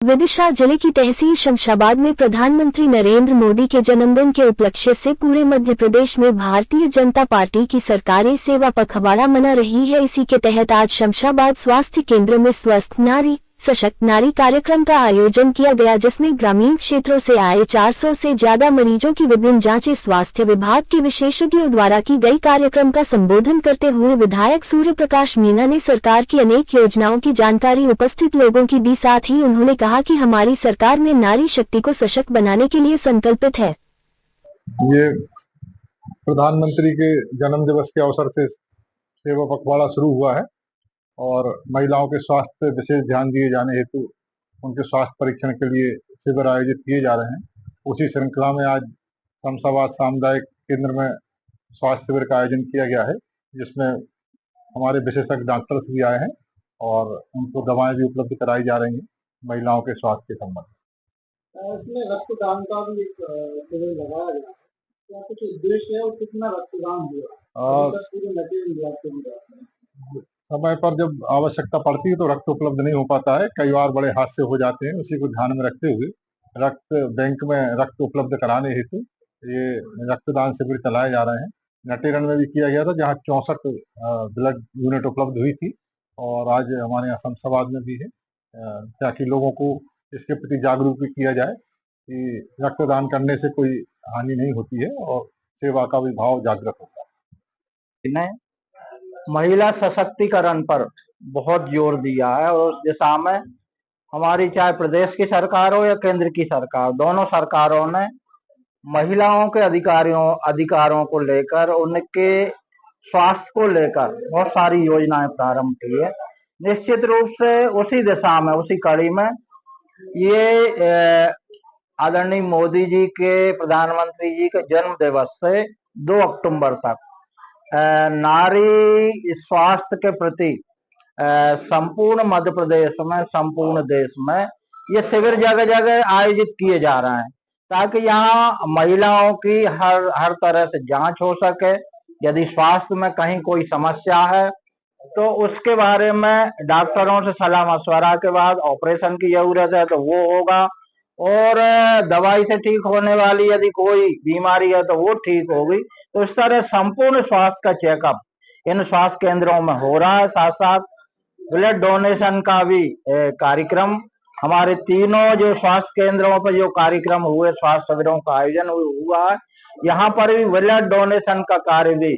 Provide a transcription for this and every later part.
विदिशा जिले की तहसील शमशाबाद में प्रधानमंत्री नरेंद्र मोदी के जन्मदिन के उपलक्ष्य से पूरे मध्य प्रदेश में भारतीय जनता पार्टी की सरकारी सेवा पखवाड़ा मना रही है। इसी के तहत आज शमशाबाद स्वास्थ्य केंद्र में स्वस्थ नारी सशक्त नारी कार्यक्रम का आयोजन किया गया, जिसमें ग्रामीण क्षेत्रों से आए 400 से ज्यादा मरीजों की विभिन्न जांचें स्वास्थ्य विभाग के विशेषज्ञों द्वारा की गई। कार्यक्रम का संबोधन करते हुए विधायक सूर्य प्रकाश मीणा ने सरकार की अनेक योजनाओं की जानकारी उपस्थित लोगों की दी। साथ ही उन्होंने कहा कि हमारी सरकार में नारी शक्ति को सशक्त बनाने के लिए संकल्पित है। ये प्रधानमंत्री के जन्म दिवस के अवसर से सेवा पखवाड़ा शुरू हुआ है और महिलाओं के स्वास्थ्य पर विशेष ध्यान दिए जाने हेतु उनके स्वास्थ्य परीक्षण के लिए शिविर आयोजित किए जा रहे हैं। उसी श्रृंखला में आज शमशाबाद सामुदायिक केंद्र में स्वास्थ्य शिविर का आयोजन किया गया है, जिसमें हमारे विशेषज्ञ डॉक्टर्स भी आए हैं और उनको दवाएं भी उपलब्ध कराई जा रही हैं महिलाओं के स्वास्थ्य के संबंध में। इसमें रक्तदान का भी एक शिविर लगाया गया, क्या कुछ उद्देश्य है और कितना रक्तदान हुआ? समय पर जब आवश्यकता पड़ती है तो रक्त उपलब्ध नहीं हो पाता है, कई बार बड़े हादसे हो जाते हैं। उसी को ध्यान में रखते हुए रक्त बैंक में रक्त उपलब्ध कराने हेतु ये रक्तदान शिविर चलाए जा रहे हैं। नटेरन में भी किया गया था, जहाँ 64 ब्लड यूनिट उपलब्ध हुई थी और आज हमारे यहाँ शमशाबाद में भी है, ताकि लोगों को इसके प्रति जागरूक भी किया जाए कि रक्तदान करने से कोई हानि नहीं होती है और सेवा का भी भाव जागृत होता है। महिला सशक्तिकरण पर बहुत जोर दिया है और उस दिशा में हमारी चाहे प्रदेश की सरकार हो या केंद्र की सरकार, दोनों सरकारों ने महिलाओं के अधिकारों को लेकर, उनके स्वास्थ्य को लेकर बहुत सारी योजनाएं प्रारंभ की है। निश्चित रूप से उसी दिशा में, उसी कड़ी में ये आदरणीय मोदी जी के, प्रधानमंत्री जी के जन्म दिवस से 2 अक्टूबर तक नारी स्वास्थ्य के प्रति संपूर्ण मध्य प्रदेश में, संपूर्ण देश में ये शिविर जगह जगह आयोजित किए जा रहे हैं, ताकि यहाँ महिलाओं की हर तरह से जांच हो सके। यदि स्वास्थ्य में कहीं कोई समस्या है तो उसके बारे में डॉक्टरों से सलाह मशवरा के बाद ऑपरेशन की जरूरत है तो वो होगा, और दवाई से ठीक होने वाली यदि कोई बीमारी है तो वो ठीक होगी। तो इस तरह संपूर्ण स्वास्थ्य का चेकअप इन स्वास्थ्य केंद्रों में हो रहा है। साथ साथ ब्लड डोनेशन का भी कार्यक्रम हमारे तीनों जो स्वास्थ्य केंद्रों पर जो कार्यक्रम हुए, स्वास्थ्य शिविरों का आयोजन हुआ है, यहाँ पर भी ब्लड डोनेशन का कार्य भी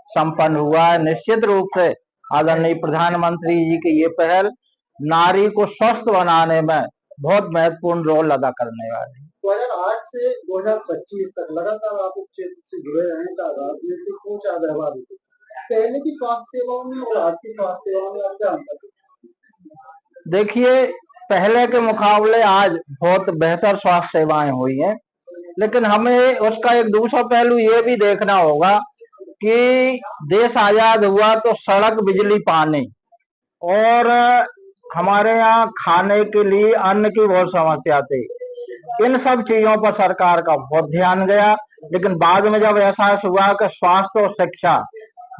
संपन्न हुआ है। निश्चित रूप से आदरणीय प्रधानमंत्री जी की ये पहल नारी को स्वस्थ बनाने में बहुत महत्वपूर्ण रोल अदा करने वाले हैं। 2008 से 2025 तक लगातार आप इस क्षेत्र से जुड़े रहने का राजनीतिक को क्या व्यवहार है? पहले की स्वास्थ्य सेवाओं में और आज की स्वास्थ्य सेवाओं में आप क्या अंतर है? देखिए, पहले के मुकाबले आज बहुत बेहतर स्वास्थ्य सेवाएं हुई हैं, लेकिन हमें उसका एक दूसरा पहलू ये भी देखना होगा कि देश आजाद हुआ तो सड़क, बिजली, पानी और हमारे यहाँ खाने के लिए अन्न की बहुत समस्या थी। इन सब चीजों पर सरकार का बहुत ध्यान गया, लेकिन बाद में जब एहसास हुआ कि स्वास्थ्य और शिक्षा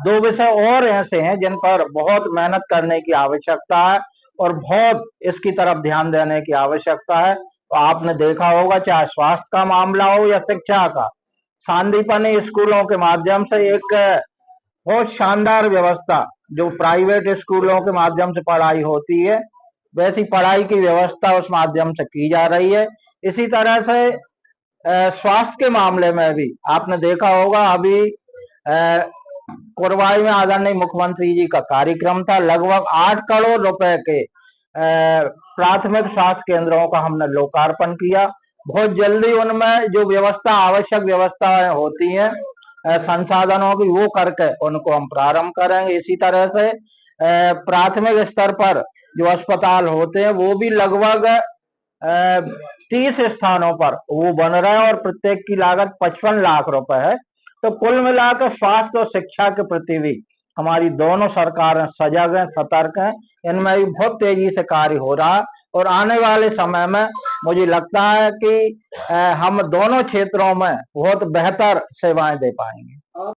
2 विषय और ऐसे हैं जिन पर बहुत मेहनत करने की आवश्यकता है और बहुत इसकी तरफ ध्यान देने की आवश्यकता है, तो आपने देखा होगा चाहे स्वास्थ्य का मामला हो या शिक्षा का, सांदीपनि स्कूलों के माध्यम से एक बहुत शानदार व्यवस्था, जो प्राइवेट स्कूलों के माध्यम से पढ़ाई होती है वैसी पढ़ाई की व्यवस्था उस माध्यम से की जा रही है। इसी तरह से स्वास्थ्य के मामले में भी आपने देखा होगा, अभी कोरवाई में आदरणीय मुख्यमंत्री जी का कार्यक्रम था, लगभग 8 करोड़ रुपए के प्राथमिक स्वास्थ्य केंद्रों का हमने लोकार्पण किया। बहुत जल्दी उनमें जो व्यवस्था, आवश्यक व्यवस्थाएं होती हैं संसाधनों की, वो करके उनको हम प्रारंभ करेंगे। इसी तरह से प्राथमिक स्तर पर जो अस्पताल होते हैं वो भी लगभग 30 स्थानों पर वो बन रहा है और प्रत्येक की लागत 55 लाख रुपए है। तो कुल मिलाकर स्वास्थ्य और शिक्षा के प्रति भी हमारी दोनों सरकारें सजग हैं, सतर्क हैं। इनमें भी बहुत तेजी से कार्य हो रहा है और आने वाले समय में मुझे लगता है कि हम दोनों क्षेत्रों में बहुत बेहतर सेवाएं दे पाएंगे।